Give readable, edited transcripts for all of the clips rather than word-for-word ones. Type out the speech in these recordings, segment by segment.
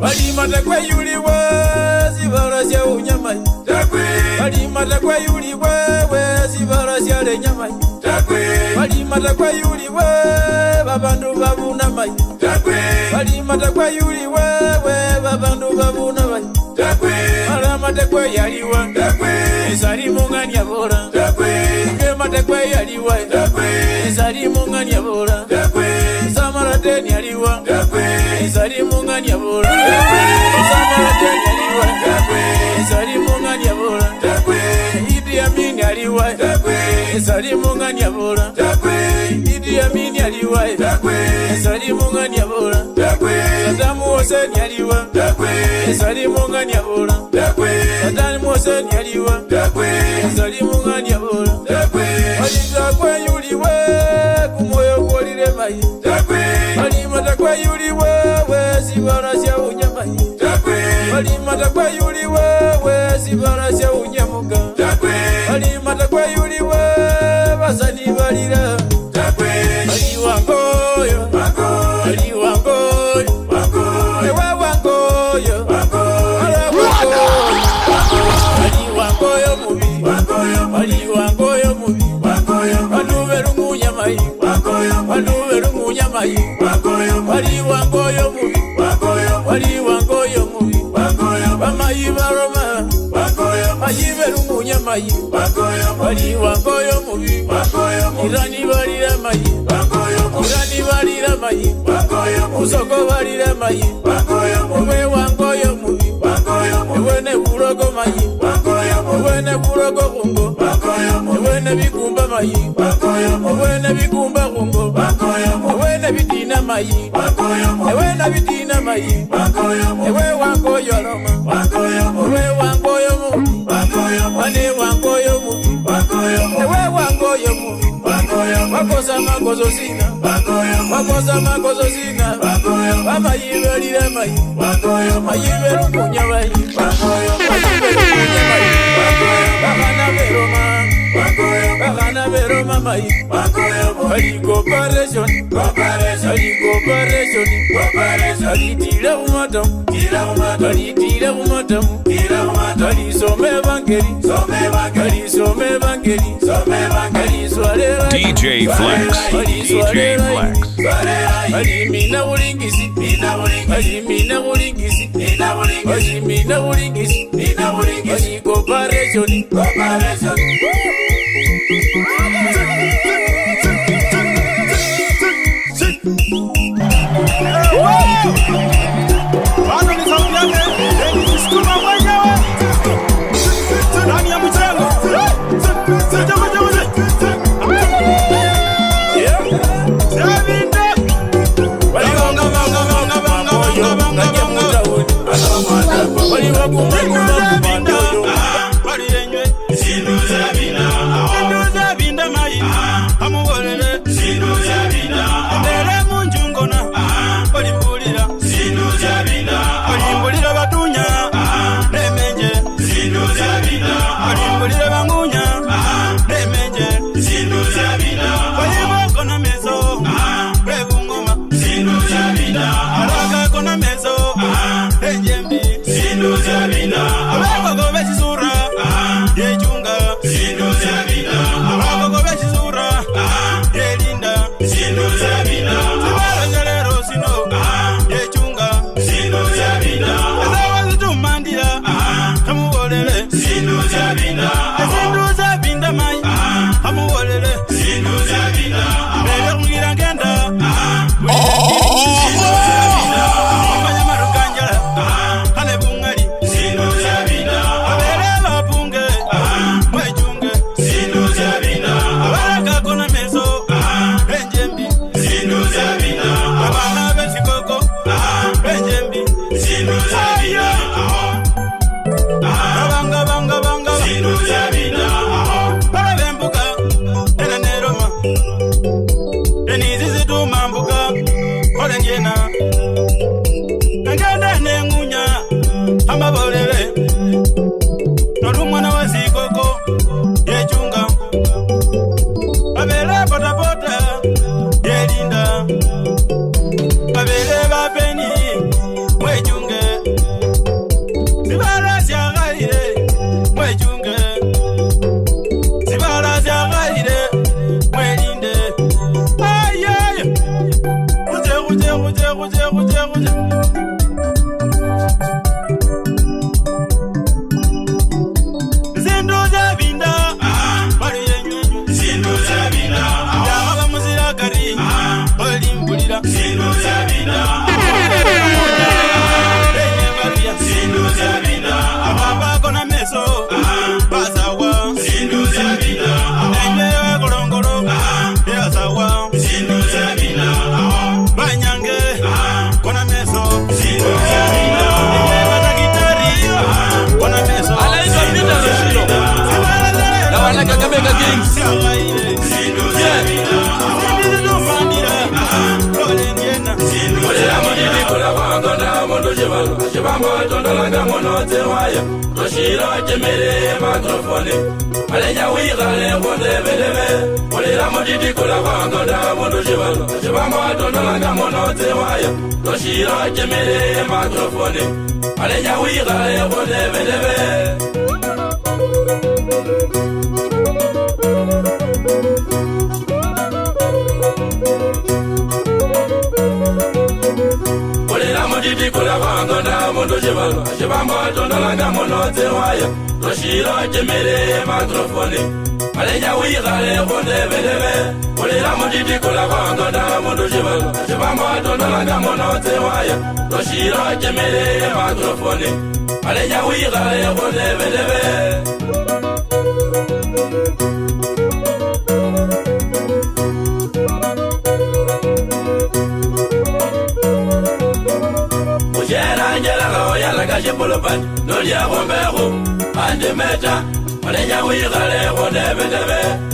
Bali matakwe yuli wazi barasya unyamai takwe. Bali matakwe yuli wazi barasya le nyamai takwe. Bali matakwe yuli babandu babuna mai takwe. Bali matakwe yuli babandu babuna mai takwe. Bala matakwe yaliwa takwe. Ezali munganya bora takwe. Ke matakwe yaliwa takwe. Ezali munganya bora takwe. Samarateni yaliwa takwe. Ezali munganya bora takwe. Samarateni yaliwa takwe. Ezali munganya bora takwe. Idi Amin yaliwa takwe. Ezali munganya bora takwe. Idi Amin yaliwa takwe. Ezali munganya bora takwe. Saddam Hussein yaliwa takwe. Ezali munganya bora takwe. Saddam Hussein yaliwa takwe. Ezali munganya bora takwe. Alitakwe yuliwe kumoyo kolire mai takwe. Ali matakwe yuliwe sibarasya unyamai takwe. Ali matakwe yuliwe sibarasya unyamuga takwe. Ali matakwe yuliwe basani balira takwe. Ali wangoyo wangoyo. Ali wangoyo wangoyo. Ewa wangoyo wangoyo. Ala wangoyo wangoyo. Ali wangoyo mubi wangoyo. Ali wangoyo mubi wangoyo. Wanubera umunyamai wangoyo. Wanubera umunyamai wangoyo. Ali wangoyo mubi wangoyo. Ali wangoyo mubi wangoyo. Bamayibaroma wangoyo. Mayibera umunyamai wangoyo. Ali wangoyo mubi wangoyo. Irani balira mai wangoyo. Irani balira mai wangoyo. Usoko balira mai wangoyo. Ewe wangoyo mubi wangoyo. Ewe ne burogo mai wangoyo. Ewe ne burogo bungo wangoyo. Ewe ne bikumba mai wangoyo. Ewe ne bikumba bungo wangoyo. Ewe ne bitina mai wangoyo. Ewe ne bitina mai wangoyo. Ewe wangoyo roma wangoyo. Ewe wangoyo mubi wangoyo. Wane wangoyo mubi wangoyo. Ewe wangoyo mubi wangoyo. Wakosa makozo sina wangoyo. Wakosa makozo sina wangoyo. Mama yibelire mai wangoyo. Mayibelu kunyabai wangoyo. Mayibelu kunyabai wangoyo. Bakana beroma wangoyo. Bakana beroma mai wangoyo. Ali cooperation cooperation. Ali cooperation cooperation. Ali tira umatam tira umatam. Ali tira umatam tira umatam. Ali some bangeri some bangeri. Ali some bangeri some bangeri. Swalera DJ Flex. DJ Flex. Ali mina ulingisi mina ulingisi. Ali mina ulingisi mina ulingisi. Ali mina ulingisi mina ulingisi. Ali cooperation cooperation. Bado ni sauti yake, nisukuma mwenyewe. Ndani ya mchengo. Sindu zabina, amugolele. Sindu zabina, ndele munju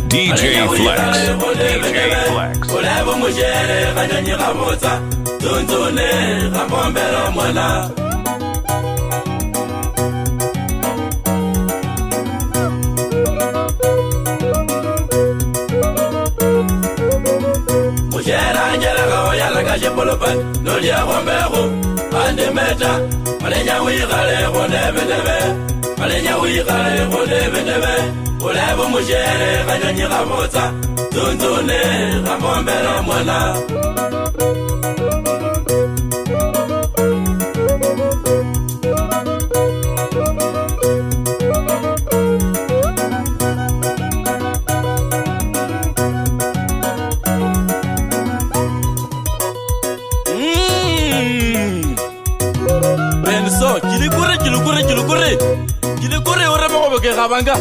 DJ Flex. DJ Flex. Kilikure ora mo ke gabanga.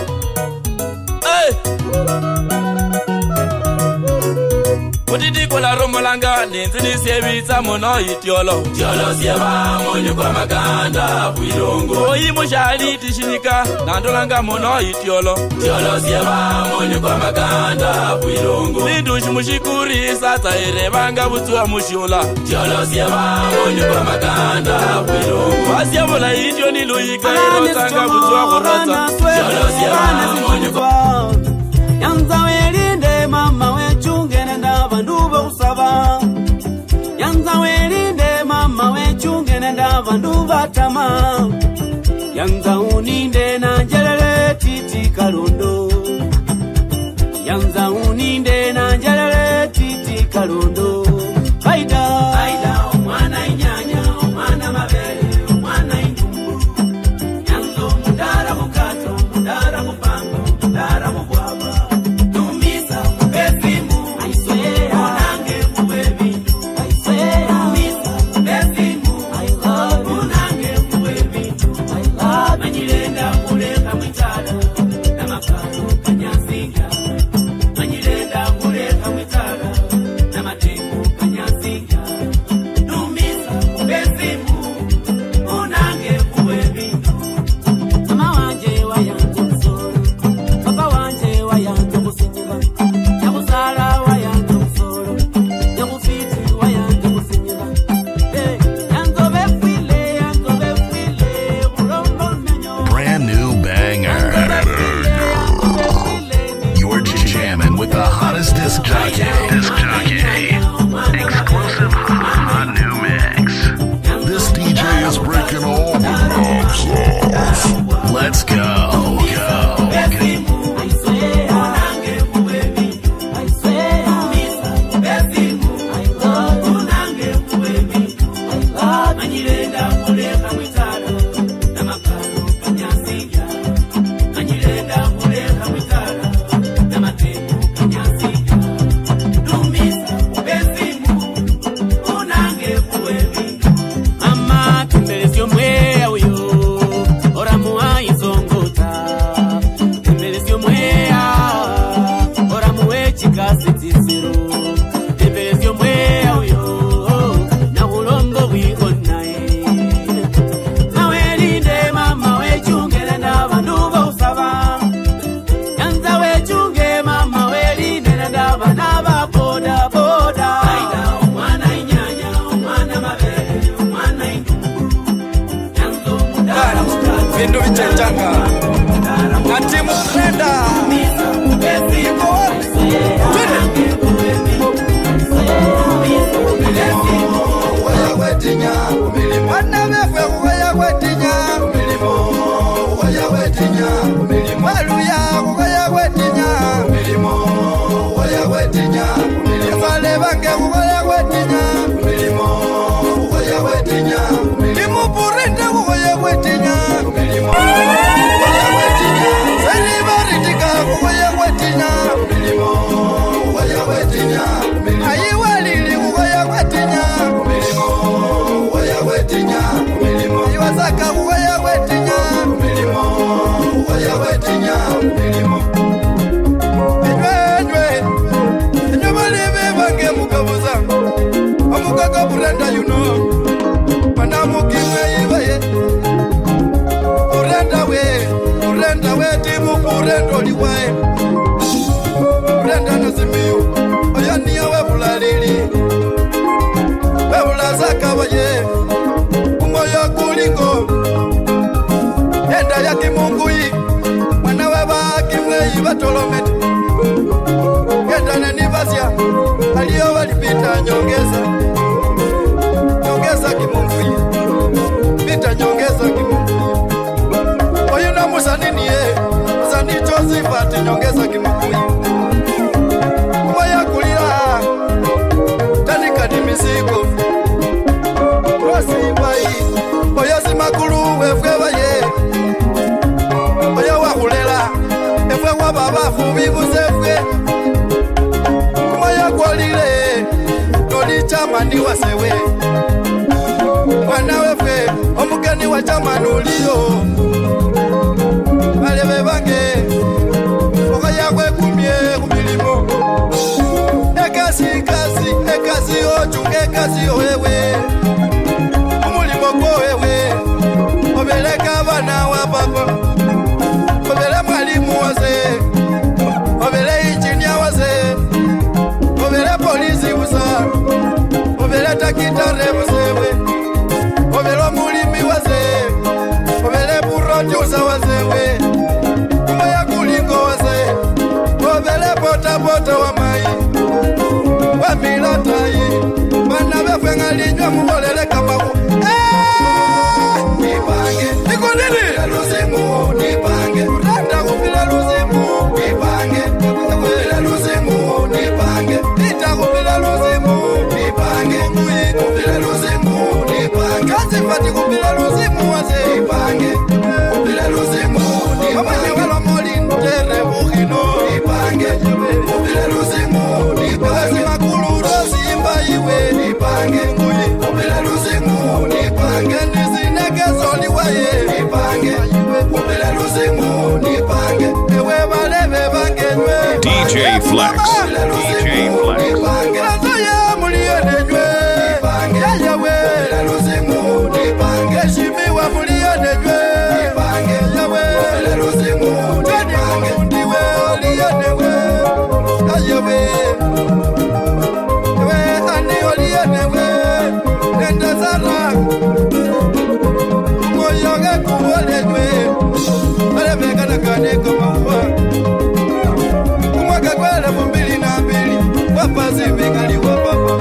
Odidi kola romolanga lenzini sebitsa mono itiolo. Tiolo sieba monyo kwa maganda builongo. Oyi moshali tishinika nandolanga mono itiolo. Tiolo sieba monyo kwa maganda builongo. Lindu shimushikuri sata erebanga butua mushiola. Tiolo sieba monyo kwa maganda builongo. Asiabola itio niluika irotanga butua korota. Tiolo sieba monyo kwa Yanza welinde mama wechunge nenda banduba usaba. Yanza welinde mama wechunge nenda banduba tama. Yanza uninde na njelele titi kalundo. Yanza uninde na njelele titi kalundo. Faida faida omwana inyanya omwana mabele omwana indumbu. Yanzo mudara mukato mudara mupango mudara mubwaba. Manyilenda kuleka bindu vichenjanga na timu Brenda Batolomete Genda na Nivasia Alio walipita nyongeza kimunguyi Pita nyongeza kimunguyi Oyu na musanini Musani Josephat nyongeza kimunguyi Kumaya kulila Tanika ni misigo Rosi bai Oyo si makulu wefwewa ye Oyo wakulela Efwe wa baba fubi buzefwe Kumaya kwalile Noli chamani wasewe Mwana wefwe Omugeni wa chamani uliyo Alebe bange Okaya kwe kumye kumilimo Ekasi ochunge ekasi owewe Umulimo kwewe Obeleka bana wa papa Obele mwalimu waze Obele injinia waze Obele polisi usa Obele takitare musewe Obele mulimi waze Obele producer wazewe Kumaya kulingo waze Obele pota wa mai Wamila tayi Bana befe ngalinywa mubolele kamaku Nipange Nikonini Luzimu Nipange Randa kupila luzimu Nipange Kupila luzimu Nipange Ita kupila luzimu Nipange Kupila luzimu Nipange Kasifati kupila luzimu wase Nipange Kupila luzimu Nipange Wamane wala moli ntere bukino Nipange Kupila luzimu Nipange Kasima kulu rosi imba iwe Nipange Kupila luzimu Nipange Nizineke zoli waye Nipange Kupila luzimu Nipange Ewe balebe bangenwe DJ Flex. DJ Flex. Grazoya muliyone njwe Yayawe Kupila luzimu Nipange Shimiwa muliyone njwe Yayawe Kupila luzimu Nipange Ndiwe oliyonewe Yayawe Ewe ani oliyonewe Nenda zara Moyoge kuwole njwe Balebe kanakane kumawa Kumwaka kwele 2002 Wapazi vingali wapapa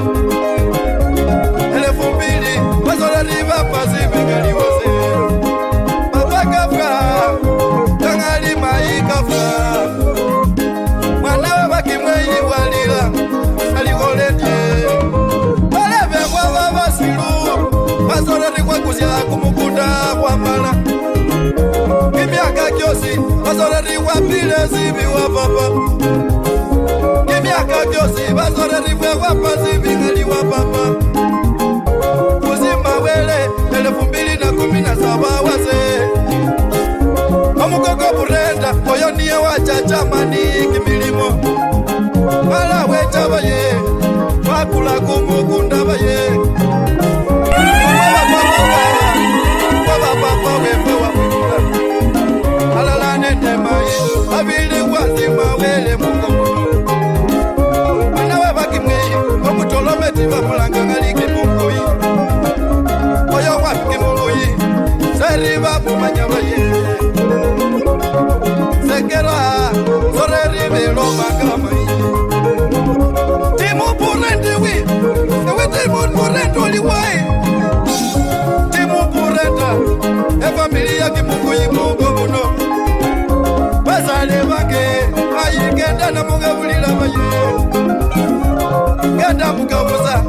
2000 Wazolani wapazi vingali wase Papa kafra Tangali maikafra Mwanawe bakimweyi walila Alikoletje Balebe kwa wabasilu Wazolani kwa kuzia kumukuta kwa mala Kimiaka kiosi Wazolani wapile zibi wapapa Kimiaka kiosi Wazolani wapapa zibi ngali wapapa Uzima wele 2017 wase Omukoko Brenda Oyo niye wachachamani kimilimo Wala wecha baye Wakula kumukunda baye Wabapapa wefe wafula Alala nende mai Abili wazima wele mukoko Mwana wabaki mweyi Omutolome mwana mugabulila bayo genda mugabuza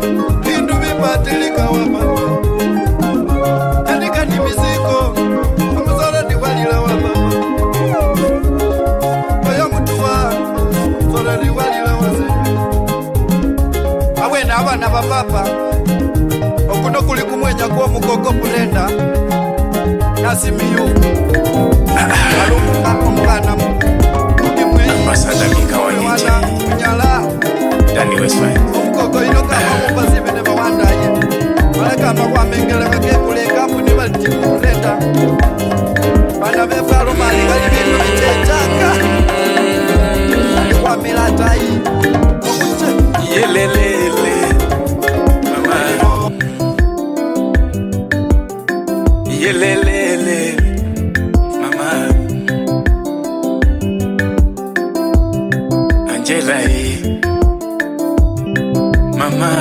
bintu bipatilika wama andika ni miziko amuzala diwalila wama oyo mutuwa zola diwalila wase awena abana bapapa okuno kuli kumwenya kwa mugogo kulenda nasimiyo alumuka omwana Ambassador Mika Waniti Danny Westline Mukoko ino kama mupasibe ne bawandaye Maleka makwamengele kakekule kampuni baliti kulenda Bana befalo mali gali bintu bichechanga Kwa milatai Yelelele Mama Yelelele Mama Angela Mama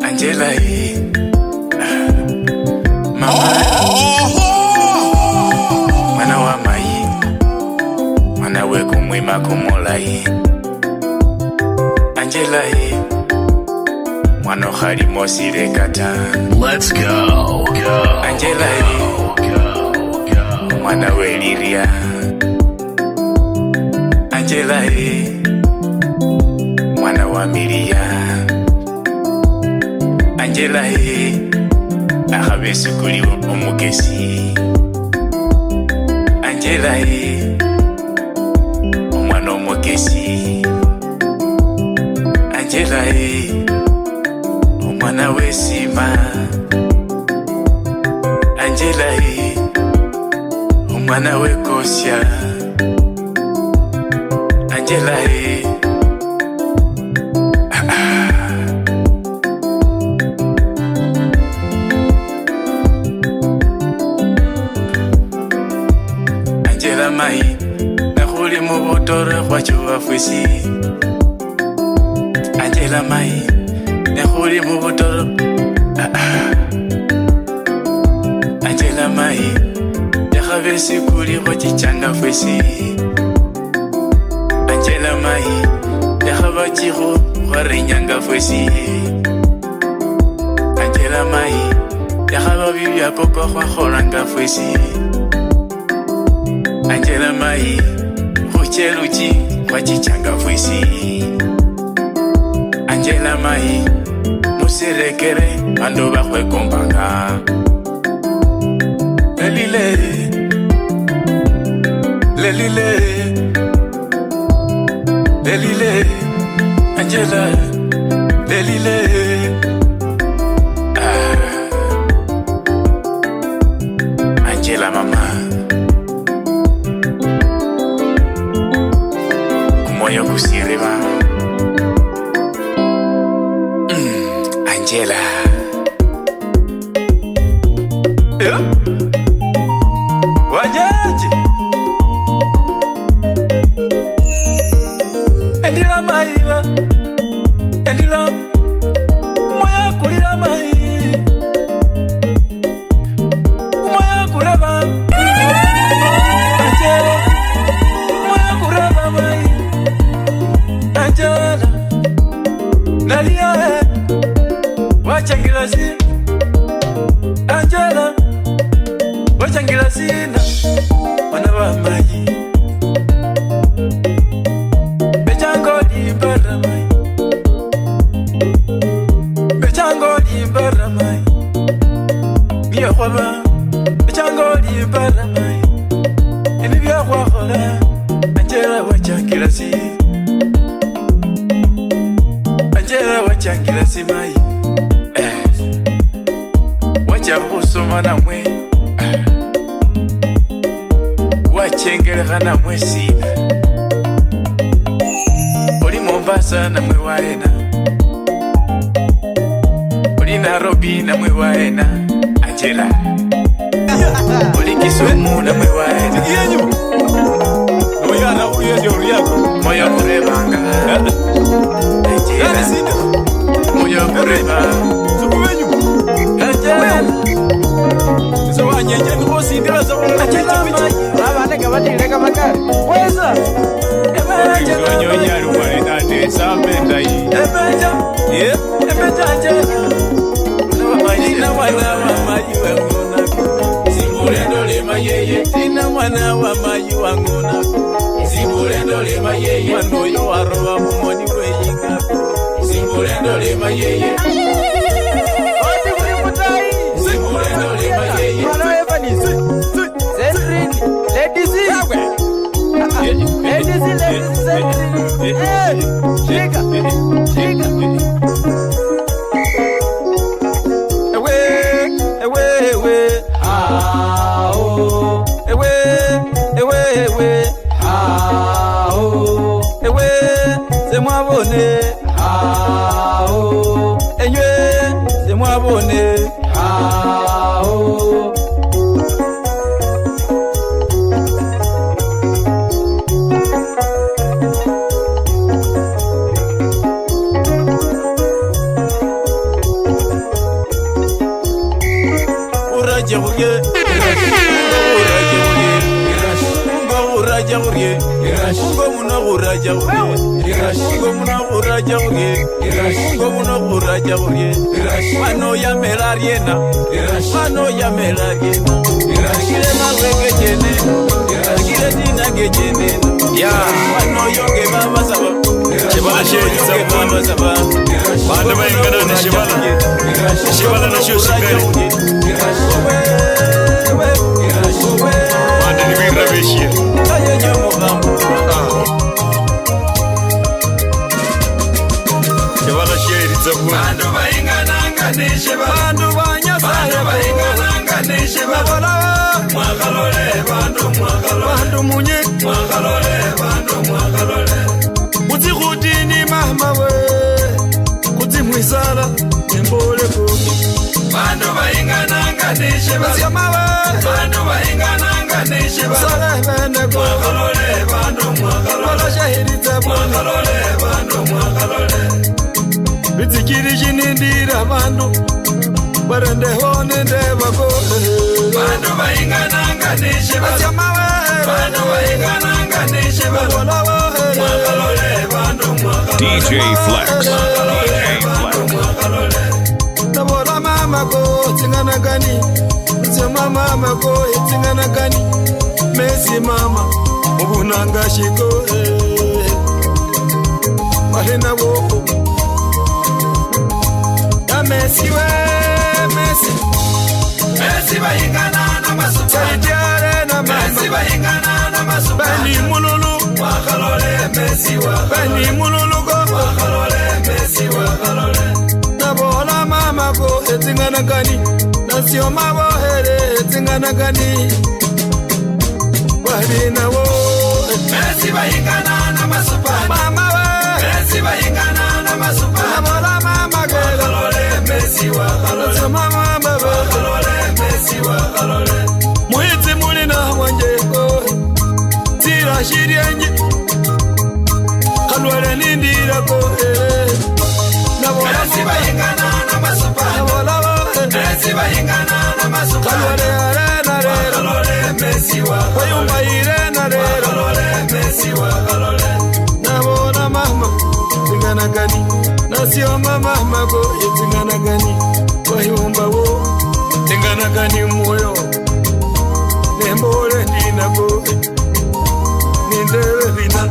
Angela Mama Mwana wa mai Mwana we kumwima kumulai Angela Mwana khali mosire kata Let's go Angela Mwana we liria Angela Mwana wa Miria Angela akhabesukuli omugesi Angela omwana omugesi Angela omwana wesima Angela omwana wekosya Angela Angela mai nakhuli mubutore khwachuwa fwisi Angela mai nakhuli mubutore Angela mai yakhabesi kuli khwachichanga fwisi Angela mai yakhabachikho khwarenyanga fwisi Angela mai yakhababibya poko khwakholanga fwisi Angela mai khucheluchi khwachichanga fwisi Angela mai musirekere bandu bakhwekombanga Lelile Lelile Lelile Angela Lelile Angela mama Kumoyo kusirima Angela Wajaji Endila maiva Endila Moya kulila mai Moya kulaba Angela Moya kulaba mai Angela Nalia Wachangira zina Angela Wachangira zina Wana wa mai Bechango limbara mai Bechango limbara mai Mia kwaba Bechango limbara mai Ini bia kwa khola Angela wachangira zina Angela wachangira zina mai Wachabusoma na mwe Wachengereka na mwe sina Oli Mombasa na mwe waena Oli Nairobi na mwe waena Angela Oli Kisumu na mwe waena Oyana uyeje uriyako Moyo kurebanga Angela Moyo kurebanga Sukumenyu Angela Zo wanyenje ndibosindira zo Angela mai abane kabati leka makari Weza Emejaje Ina wana wa maji wangu nako Zibulendo lema yeye Ina wana wa maji wangu nako Zibulendo lema yeye Wano yo warowa mumoni weyinga Zibulendo lema yeye Odi mwimutai Zibulendo lema yeye Wano evani Sentrini Ladies Ladies Sentrini Shika Mano ya melariena Mano ya melariena Kile maweke jene Kile dina gejene Ya Mano yoge baba saba Shibala sheji sabana Banda maingana ni shibala Shibala na shu sikari Banda ni mingra vishia Kaya nyomo gambo Shibala sheji sabana Bandu baingananga ni shibala Bandu baingananga ni shibala Mwakalole bandu mwakalole Bandu munye Mwakalole bandu mwakalole Kuti kutini mama we Kuti mwisala Mbole kuki Bandu baingananga ni shibala Bandu baingananga ni shibala Mwakalole bandu mwakalole Mwakalole bandu mwakalole Bitsikiri jinindira bandu Barende hone ndebako Bandu baingananga ni shibala Bandu baingananga ni shibala Mwakalole bandu mwakalole DJ Flex. Nabola mama ko tingana gani Zema mama ko tingana gani Messi mama Mubunanga shiko Mahina wo Ya Messi we Messi Messi bahingana na masupa Saidiare na Messi bahingana na masupa Bani mululu Wakalole Messi wakalole Bani mululu go Wakalole Messi wakalole Nabola mama ko etingana gani Nasio mabohere etingana gani Wahina wo Messi bahingana na masupa Mama we Messi bahingana na masupa Nabola mama ke Wakalole Messi wakalole Nasio mama we Wakalole Messi wakalole Muhiti mulina wanjeko Tira shirienye Kalwele nindira ko Messi bahingana na masupa Messi bahingana na masupa Kalwele arena Wakalole Messi wakalole Wayumba irena Wakalole Messi wakalole Nabona mama Tingana gani Nasio mama mago Tingana gani Wayumba wo Tingana gani moyo Nembole nina go Nindewe vina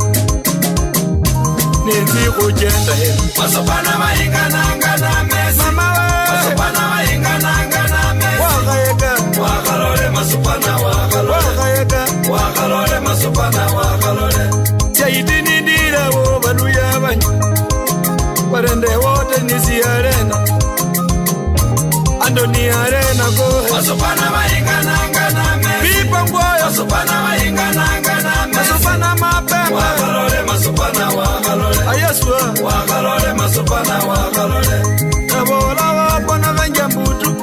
Ninzi kujenda heri Masopana mahingananga na Messi Mama we Masopana mahingananga na Messi Wakayeka Wakalole masopana wakalole Wakayeka Wakalole masopana wakalole Chaiti nindira wo baluya banyi Barende wote nisi arena Andoni arena go Masopana mahingananga na Messi Pipa mboyo Masopana mahingananga na Messi Masopana mapema Wakalole masopana wakalole Ayeswa Wakalole masopana wakalole Nabola wapona venja mbutu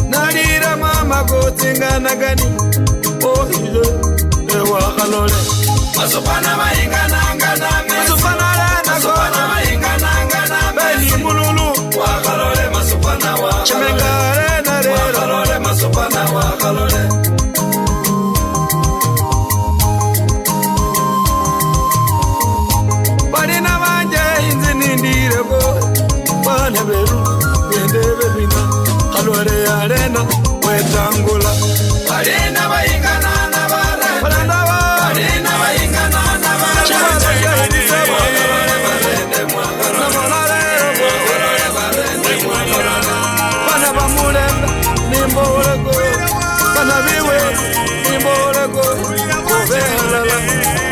Nalira mama kotingana gani Oh hile Wakalole Masopana mahingananga na Messi Masopana arena Masopana mahingananga na Messi Beni mululu Wakalole masopana wakalole Chimenga arena Wakalole masopana wakalole Barina wanje hinzi nindire go bane beru Yendebe bina Kalware arena Wetangula Arena baingana na bara Arena baingana na bara Bana bamulenda Nimborego Bana biwe Nimborego Kovelala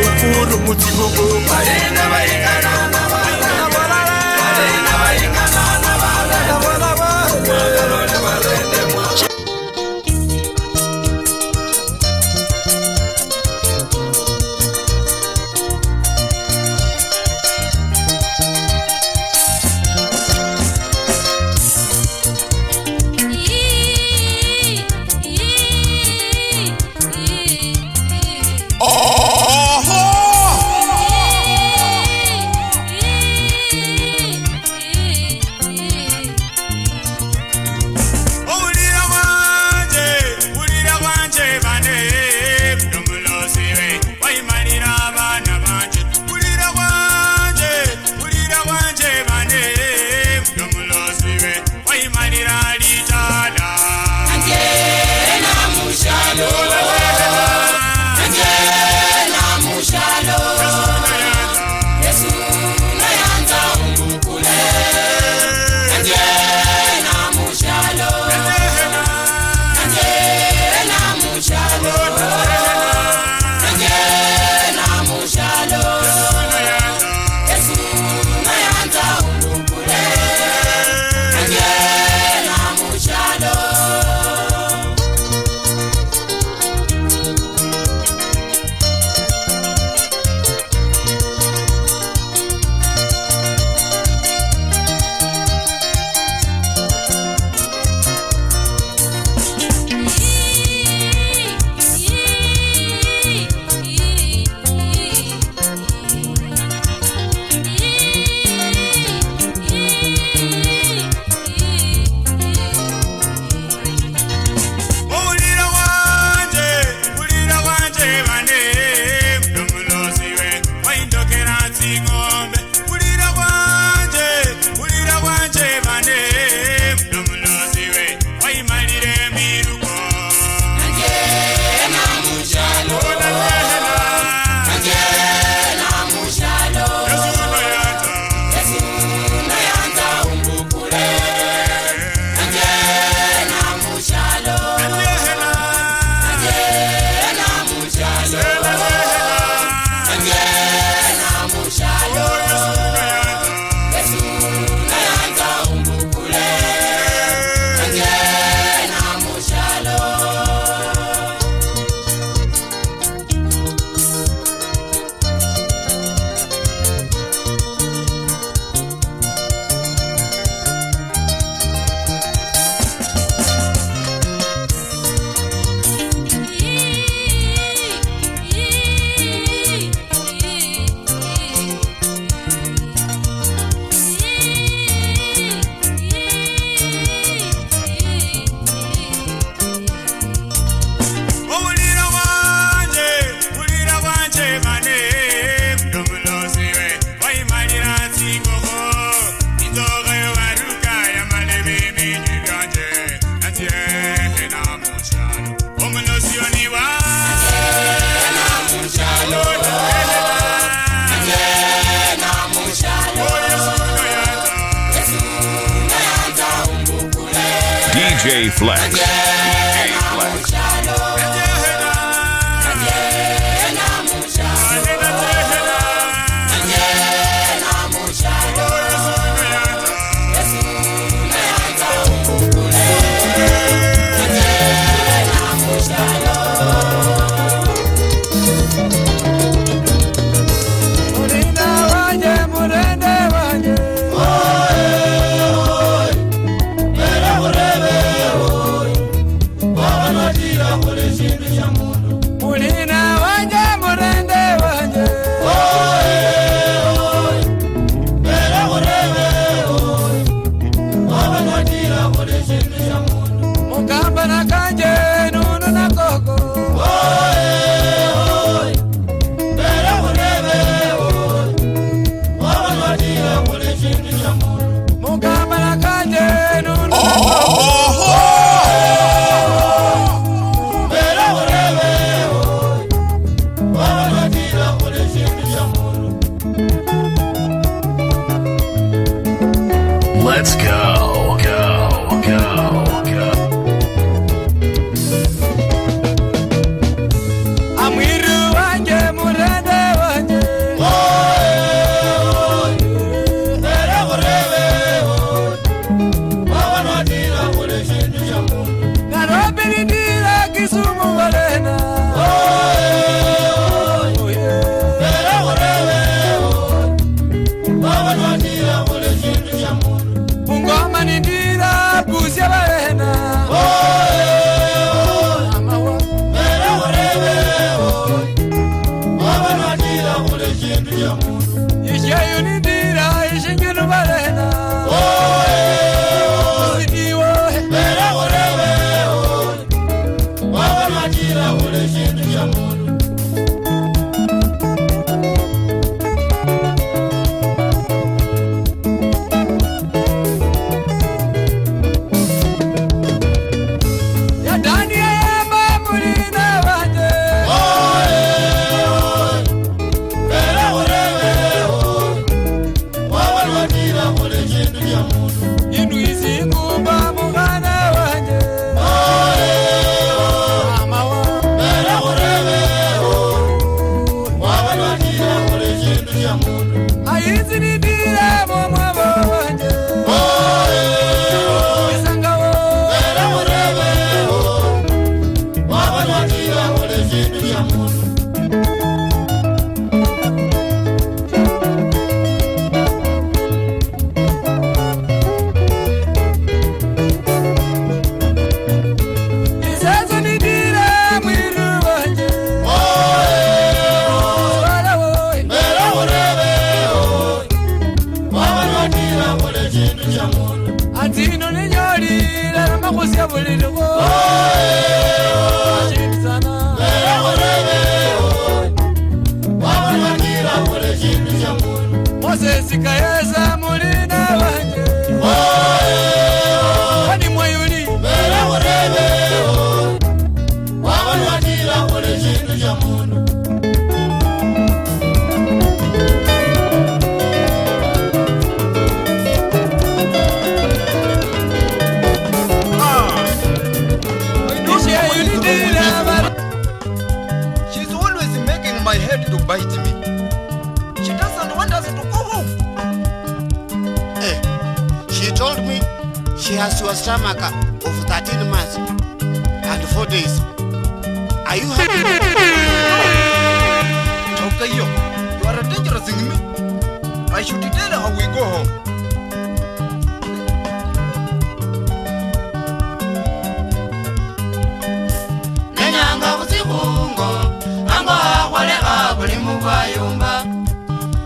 Ukuru mutigogo Arena baingana na bara Arena baingana na bara DJ Flex. Let's go, go, go, go. Amwiru wanje murende wanje. Nairobi nindira Kisumu walena. Bungoma nindira Busia walena. Ishayo nindira ishingiro walena. Atino ni nyori la makosia buliriko. Chimsana. Moses kayeza mulina wanje. Wani mwayuli. She's always making my head to bite me. She doesn't want us to go home. She told me she has your stomach of 13 months and 4 days. Are you happy? Okay, you are a dangerous in me. I should tell her how we go home. Nenyanga kuzikungo, ango akwale akuli mubwayumba.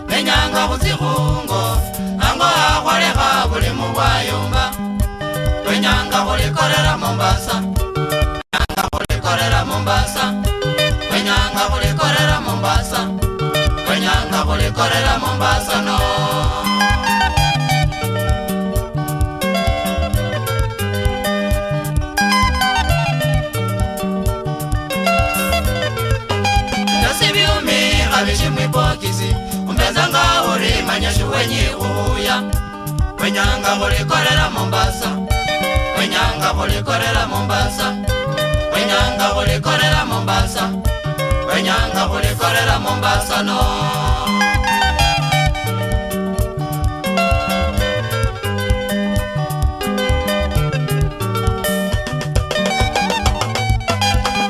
Nenyanga kuzikungo, ango akwale akuli mubwayumba. Kwenyanga kulikorera Mombasa. Kwenyanga kulikorera Mombasa. Kwenyanga kulikorera Mombasa. Kwenyanga kulikorera Mombasa no. Abishimwipokisi umbezanga uri manyashu wenye uya. Kwenyanga kulikorera Mombasa. Kwenyanga kulikorera Mombasa. Kwenyanga kulikorera Mombasa. Kwenyanga kulikorera Mombasa no.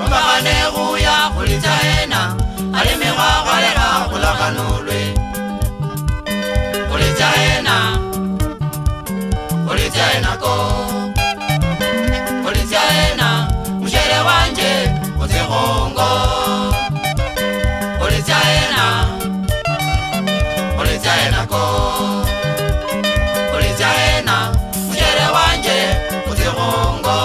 Mbakane uya kulitaena. Alimiwa kalera kulakanulwe. Kulitaena. Kulitaena ko. Kulitaena. Mshere wanje kuzikungo. Kulitaena. Kulitaena ko. Kulitaena. Mshere wanje kuzikungo.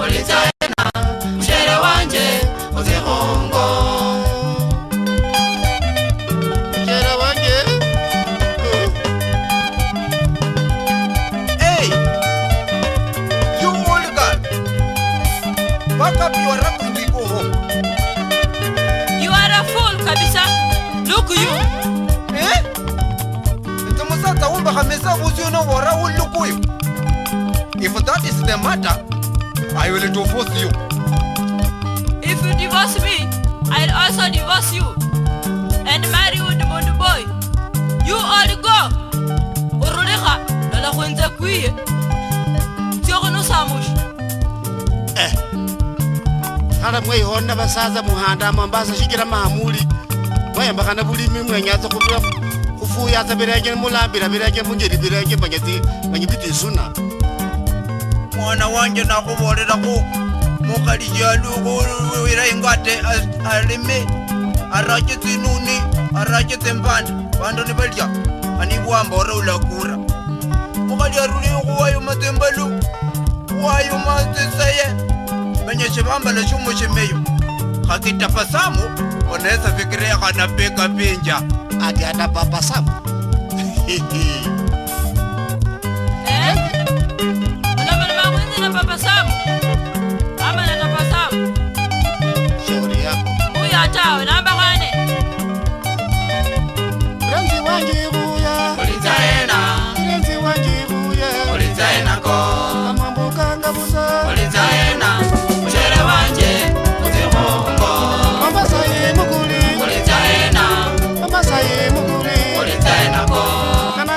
ulitsaena mushere wanje uzikhungo Mushere wanje. Hey, you old girl, pack up your wrap and we go home. You are a fool, Kabisa. Look you. Eh? Ntamusata umba khamesa uzi no wara ulukuyu. If that is the matter, I will divorce you. If you divorce me, I'll also divorce you. And marry with the Mondo boy. You all go. Uruleha, Lala Winter Queen. Tiono Samush. Kala mwe honna basaza muhanda Mombasa shikira mahamuli. Mwayamba kana bulimi mwenyaza kufuya za birenge mulambira birenge mungeri birenge banyiti suna. Mwana wanje nakubolera ko mukali jalugo wira ingate alime araje tinuni araje tempande bando ni balya ani bwamba ora ulakura mukali aruli kuwayo matembalu wayo matsaye benye chibamba la chumo chemeyo hakitapasamu onesa fikiria kana peka pinja Ati atapapasamu. Papa Sam. Amana na Papa Sam. Shauri yako. Muya chao namba gani? Renzi wanje buya. ulitsaena Renzi wanje buya. ulitsaena ko Amambuka ngabusa. ulitsaena mushere wanje uzikhungo Mombasa ye mukuli. ulitsaena Mombasa ye mukuli. ulitsaena ko Kana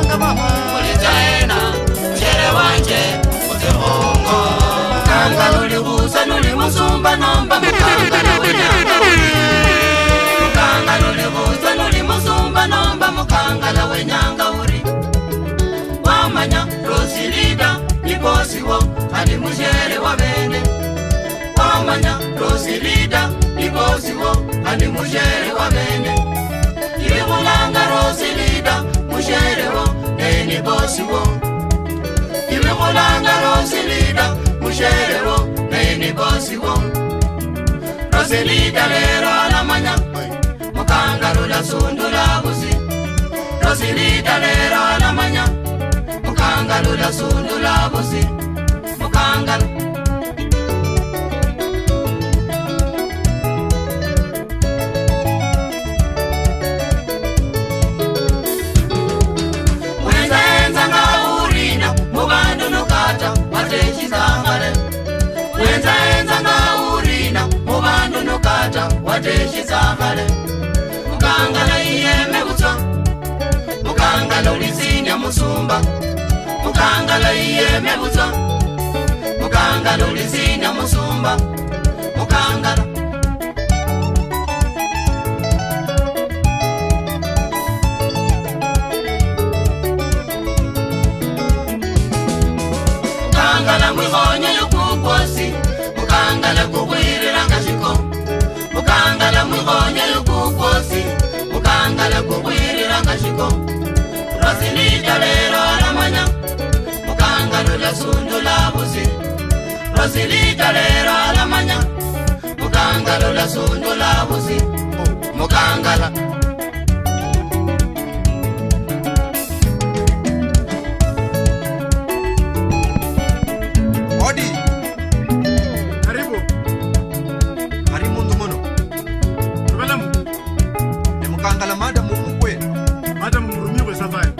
ngabama. ulitsaena mushere wanje uzikhungo mukanga lulibusa nulimusumba nomba mukanga wenyanga mukanga lulibusa nulimusumba nomba mukanga wenyanga uri wamanya Rosilida ni bosi wo ali mushere wa bene wamanya Rosilida ni bosi wo ali mushere wa bene ibulanga Rosilida mushere wo ni bosi wo ibulanga Rosilida mushere wo ni bosi wo Rosilida lero alamanya mukanga lula sundula busi Rosilida lero alamanya mukanga lula sundula busi mukanga Wenza nga urina mubandu nukata wateshizangale Wenza nga urina mubandu nukata wateshizangale mukangala iyeme butwa mukangala ulizinya musumba mukangala iyeme butwa mukangala ulizinya musumba mukangala mukangala mwihonye yukukosi mukangala kukwirira ngashiko mukangala mwihonye yukukosi mukangala kukwirira ngashiko Rosilida lero alamanya mukangala ulasundula busi Rosilida lero alamanya mukangala ulasundula busi mukangala Odi. Karibu. Karibu ndumuno. Madam, Ni mukangala madam mukwe. madam murumye safari.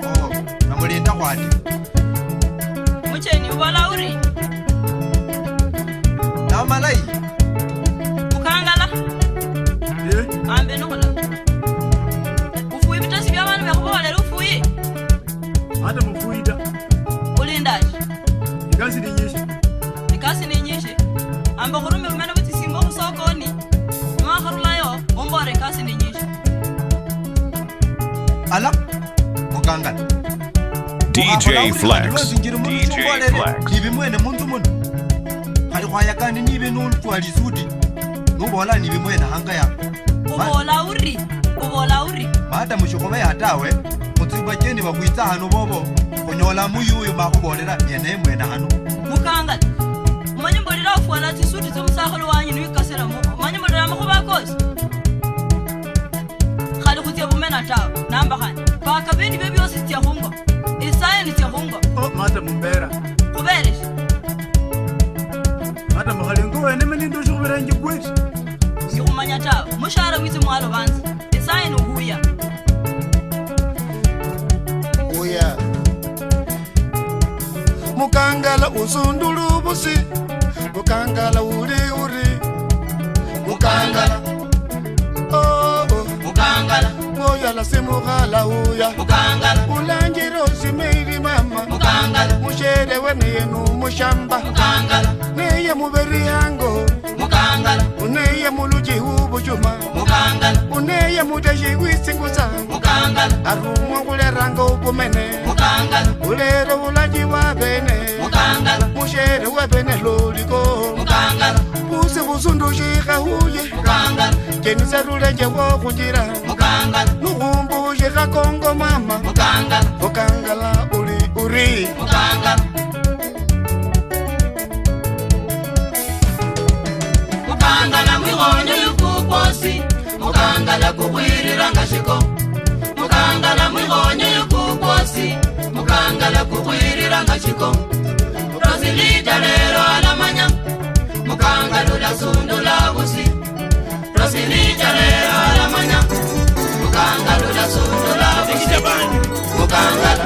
Oh, namulinda kwati. Mucheni ubola uri. Na malai. Mukangala. Eh? Ambe nokola. Ufuyi bitasi bya abantu bakubolela ufuyi. Madam mufuida. Ulindaje. Igazi ni nyinshi. Ikasi ni nyinshi. Amba kurume kumena butisimbo musokoni. Mwa kharulayo ombore kasi ni nyinshi. Ala. Mukangala. DJ Flex. DJ Flex. Nibi mwene muntu muno. Kali kwayakani nibi nuntu alizudi. Nubola nibi mwene hanga ya. Ubola uri. Ubola uri. Mada mushokobe hatawe. Mutsiba jeni bakwita hano bobo. Kunyola muyuyo makubolera yene mwene hano. Mukangala. tsisuti tsomusakhulu wanyu niwikasela manye mulala makhubakosi khali khutsia bumena tawe nambakhani paka bindi byo byosi tsia khungo isaye ni tsia khungo mata mumbera khubereshe mata mukhalingo wene menindu shikhubirenje kweti sikhumanya tawe mushara witsi mwalo banzi isaye nuhuya uya mukangala usundulu busi mukangala uri mukangala mukangala moyala simukhala uya mukangala ulanjiro simeiri mama mukangala mushere weneyenu mushamba mukangala neye muberi yango mukangala uneye muluji ubujuma mukangala uneye muteshi wisinguza mukangala arumwa kuleranga upumene mukangala ulero ulaji wabene mukangala mushere wabene loliko mukangala usi kusundushika huye mukangala jeniserulenje wokujira mukangala nukumbushika kongo mama mukangala mukangala uri mukangala mukangala mwigonyo yukukosi mukangala kukwirira ngashiko mukangala mwigonyo yukukosi mukangala kukwirira ngashiko rosilita lero alamanya mukangala ulasundula busi rosilita lero alamanya mukangala ulasundula busi mukangala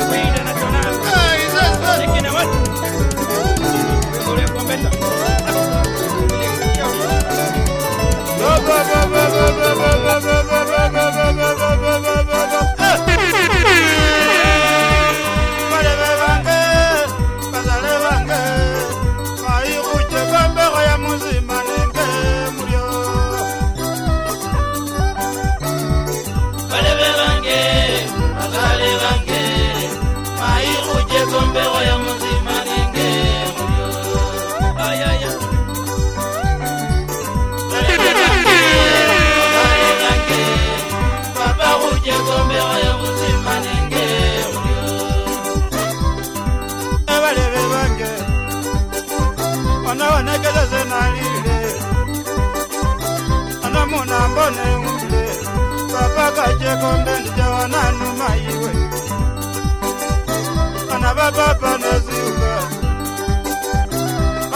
Baba nazuka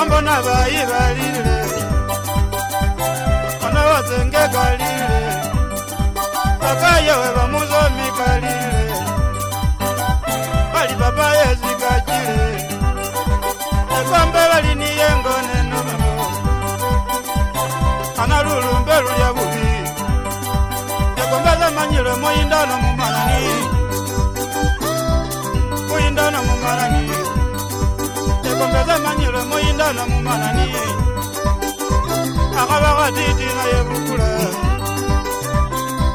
ambona bayi balile ana wazenge galile bakayewe bamuzomi galile bali baba yezikajile ekwambe bali niyengone nomo ana lulumbe lulya bubi ekwambeza manyilo moyindano mumanani muyindana mumanani ekombeza manyilo muyindana mumanani akaba katiti na yebukula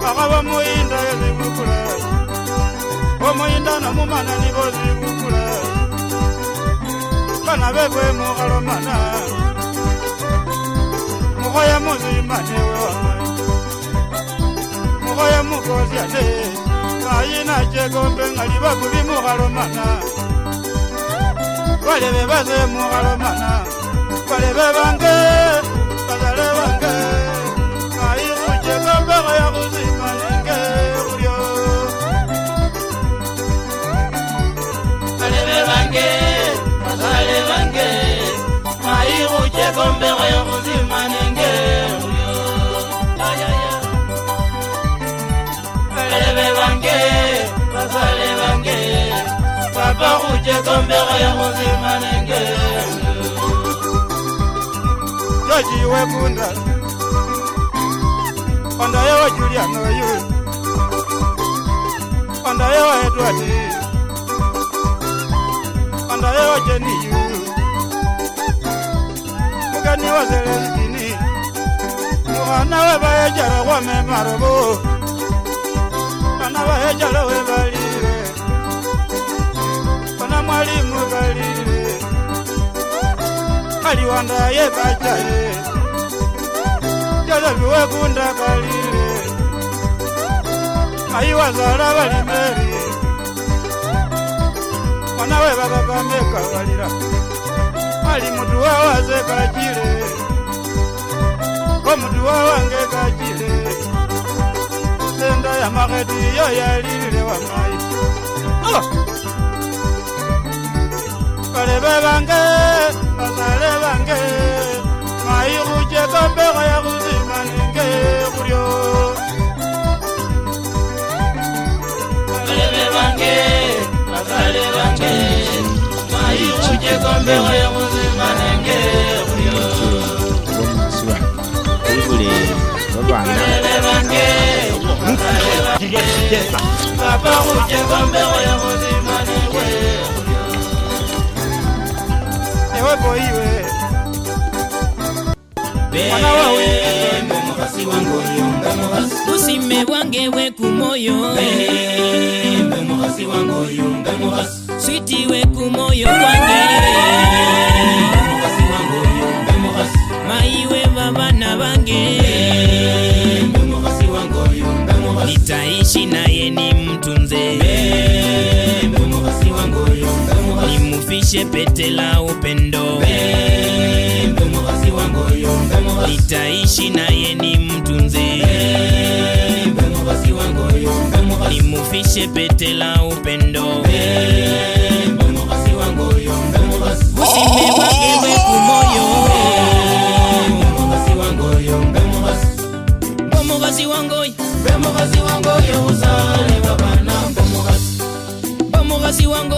akaba muyinda yezibukula omuyindana mumanani bozibukula bana bebwe mukhalomana mukhoya muzimane wewamai mukhoya mukozyane ayina chekombe ngali bakubi mukhalomana balebe baze mukhalomana balebe bange bazale bange ayiku chekombe khaya khuzimanenge khulyo balebe bange bazale bange ayiku chekombe khaya khuzimanenge khulyo ayaya balebe bange bazale bange papa khuje kombera ya muzimanenge Joji wekunda onda yewa Juliano yu onda yewa Edward onda yewa Jenny yu mugani wa Celestini muhana we bayejara kwa memarobo bana bayejara we balire bana mwalimu balire aliwanda ye bajaye Josefu wekunda balire ayiwazala balimeri mwana we bakakameka walira ali mutu wawaze kajire muduwa wange kachile Lenda ya mageti yo yalile wa mai Kalebe bange, basale bange Mai kuje kambega ya kuzima ninge kuryo Kalebe bange, basale bange Mai kuje kambega ya kuzima ninge kuryo Kalebe bange, basale bange Papa kuje kambega ya kuzima ninge kuryo Ewe boiwe Mwana wawe Mukasi wangu yunga mukasi Usime wange we kumoyo Mukasi wangu yunga mukasi Switi we kumoyo wange Mukasi wangu yunga mukasi Maiwe babana bange Mukasi wangu yunga mukasi Nitaishi naye ni mtunze Mukasi wangu yunga mukasi Nimufishe pete la upendo Mukasi wangu yunga mukasi Nitaishi naye ni mtunze Mukasi wangu yunga mukasi Nimufishe pete la upendo Mukasi wangu yunga mukasi Usime wange we kumoyo Mukasi wangu yunga mukasi Mukasi wangu Mukasi wangu yuzale babana mukasi Mukasi wangu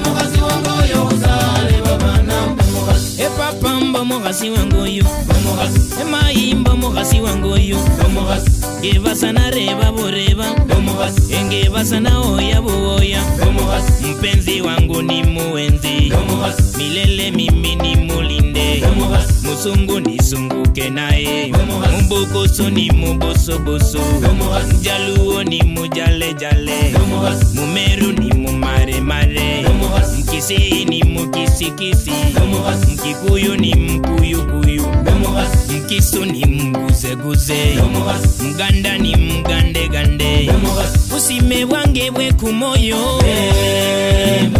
Mukasi wangu yuzale babana mukasi Papa mukasi wangu yu Mukasi Mai mukasi wangu yu Mukasi Geva sana reba boreba Mukasi Engeva sana oya boya Mukasi Mpenzi wangu ni muenzi Mukasi Milele mimi ni mulinde Mukasi Musungu nisunguke naye Mukasi Mbukusu ni mubosoboso Mukasi Mjaluo ni mujale jale Mukasi Mumeru ni mumare mare Mukasi Mkisi ni mukisikisi Mukasi Mkikuyu ni mkuyukuyu Mukasi Mkisu ni mguzeguze Mukasi Mganda ni mgande gande Mukasi Usime wange we kumoyo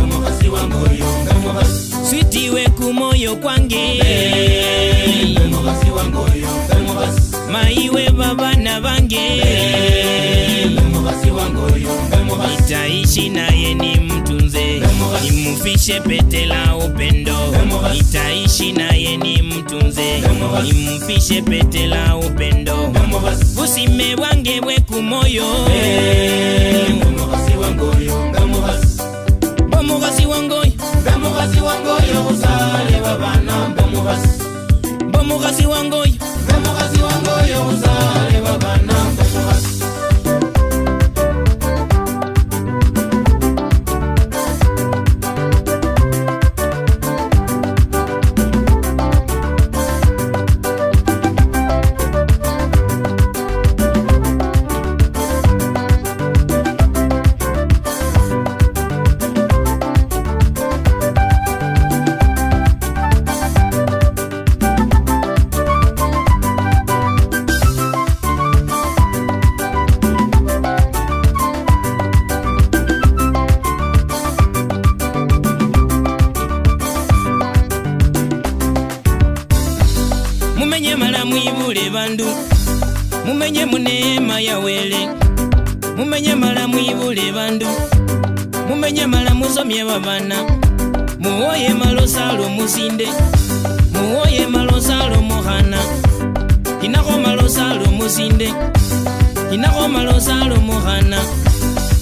Mukasi wangu yunga mukasi Switi we kumoyo kwange Mukasi wangu yunga mukasi Maiwe babana bange Mukasi wangu yunga mukasi Nitaishi naye ni mtunze Nimufishe pete la upendo Nitaishi naye ni mtunze Nimufishe pete la upendo Usime wange we kumoyo Mukasi wangu yunga mukasi Mukasi wangu Mukasi wangu yuzale babana mukasi Mukasi wangu Mukasi wangu yuzale babana mukasi Mumenye mala mwibule bandu Mumenye munema ya wele Mumenye mala mwibule bandu Mumenye mala musomye babana Muwoye malosalo musinde Muwoye malosalo mohana Inako malosalo musinde Inako malosalo mohana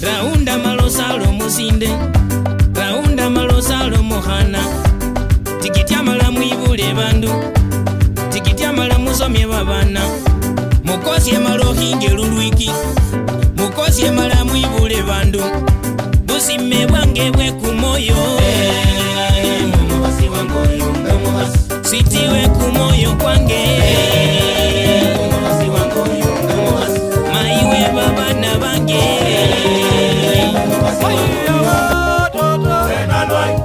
Raunda malosalo musinde Raunda malosalo mohana Tikitya mala mwibule bandu Tikitya mala musomye babana Mukosye malohinge lulwiki Mukosye mala mwibule bandu Busime bwange bwe kumoyo Mukasi wangu yunga mukasi Switi we kumoyo kwange Mukasi wangu yunga mukasi Maiwe babana bange Mukasi wangu Sena lwai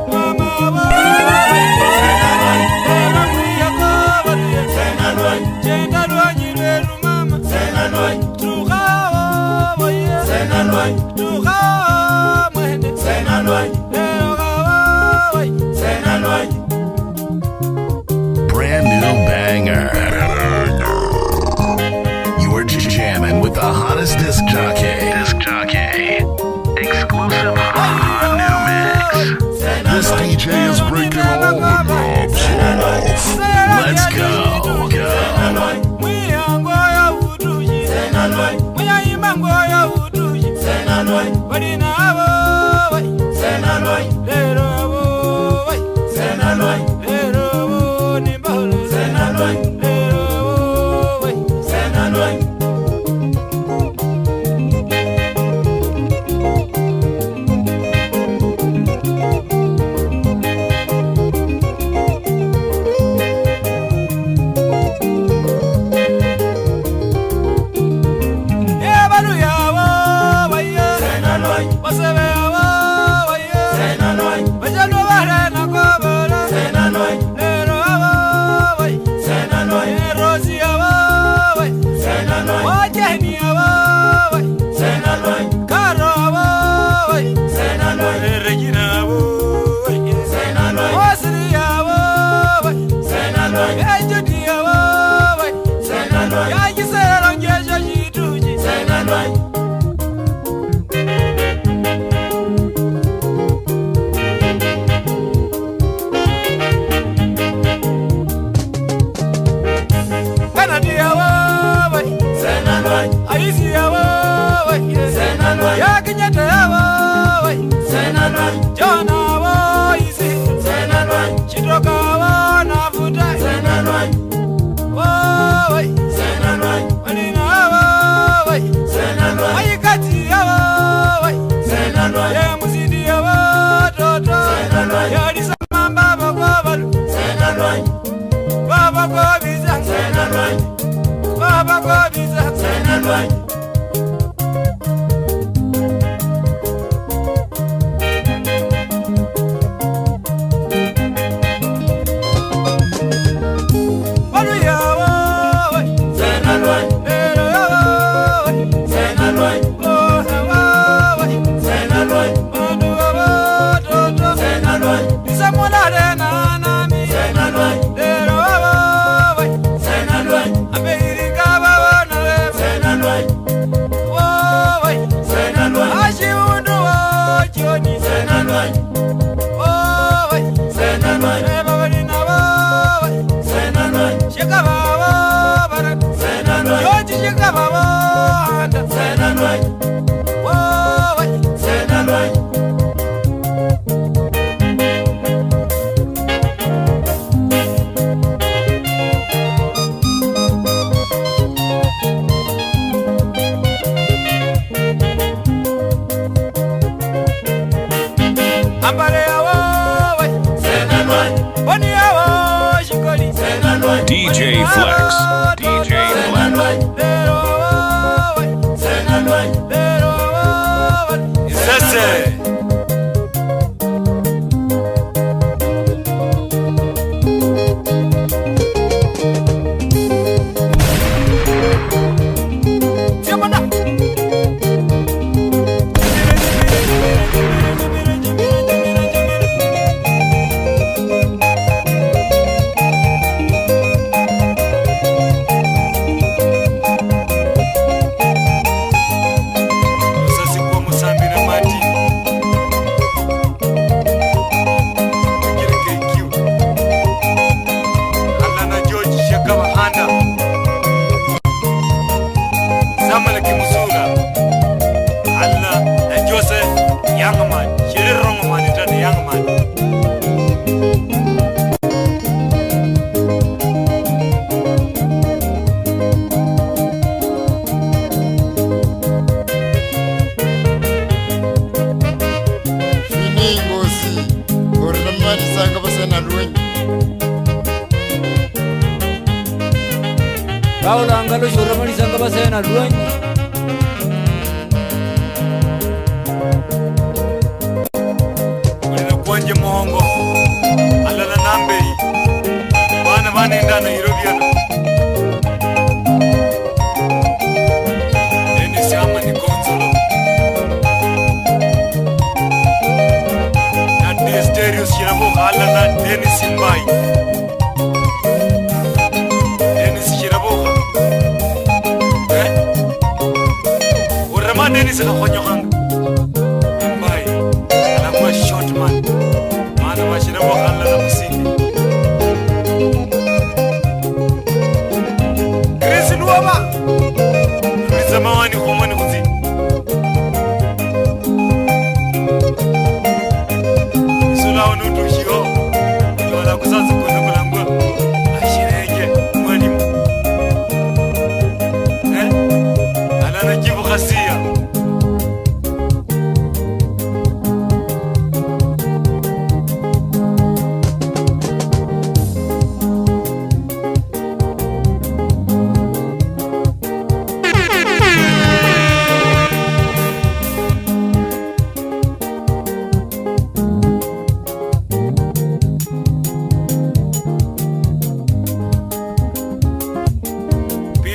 Sena lwai Chenda lwanyi lwenu mama Sena lwai Tukawa boye Sena lwai Tukawa mwende Sena lwai Tukawa boye Sena lwai Brand new banger. DJ Flex. DJ Flex. Sese. Angalo Shuramani Sangabasena Luan. Kwanje Mongo, Alana Nambe, Bana Indana European. Dennis Yamani Consolo. That is Darius Yamo, Alana, Dennis Imbai. Dennis is a Honyang. Bye. I'm a short man. Man, I should have walked under the city. Chris in Wama. Chris, a man who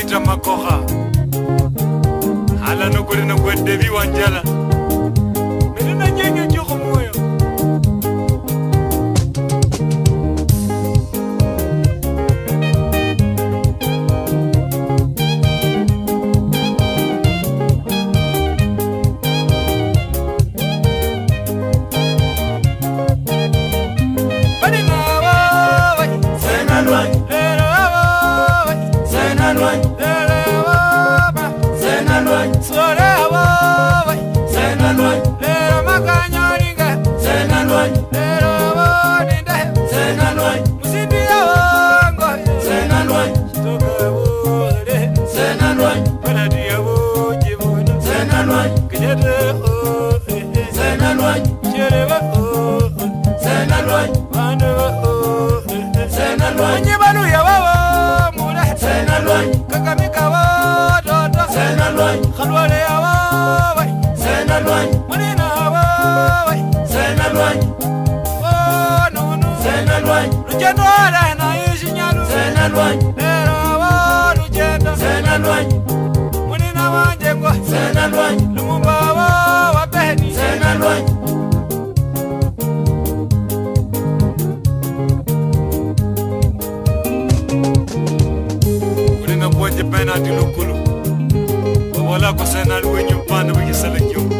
Peter Makoha Hala no kuri na kwa Devi Wanjala Mene na nyenge joko moyo Penalty lukulu wala ko senal wenyu pande wi sala jom